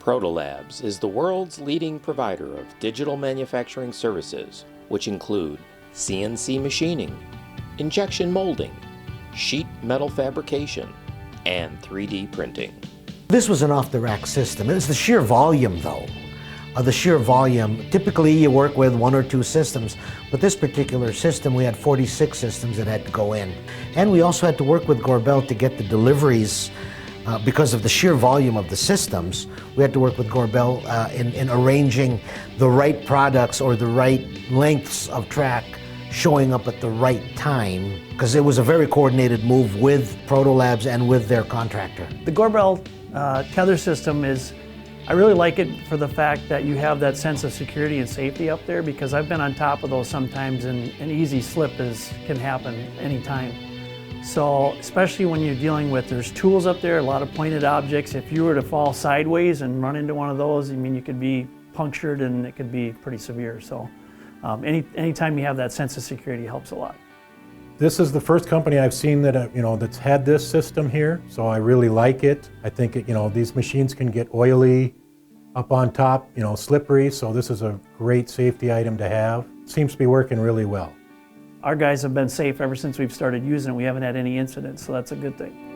Protolabs is the world's leading provider of digital manufacturing services, which include CNC machining, injection molding, sheet metal fabrication, and 3D printing. This was an off-the-rack system. It's the sheer volume, though. The sheer volume. Typically, you work with 1 or 2 systems, but this particular system, we had 46 systems that had to go in. And we also had to work with Gorbel to get the deliveries. Because of the sheer volume of the systems, we had to work with Gorbel in arranging the right products or the right lengths of track showing up at the right time, because it was a very coordinated move with Protolabs and with their contractor. The Gorbel Tether system I really like it for the fact that you have that sense of security and safety up there, because I've been on top of those sometimes, and an easy slip can happen anytime. So especially when you're dealing with, there's tools up there, a lot of pointed objects. If you were to fall sideways and run into one of those, I mean, you could be punctured and it could be pretty severe. So anytime you have that sense of security helps a lot. This is the first company I've seen that that's had this system here, so I really like it. I think these machines can get oily up on top, slippery, so this is a great safety item to have. Seems to be working really well. Our guys have been safe ever since we've started using it. We haven't had any incidents, so that's a good thing.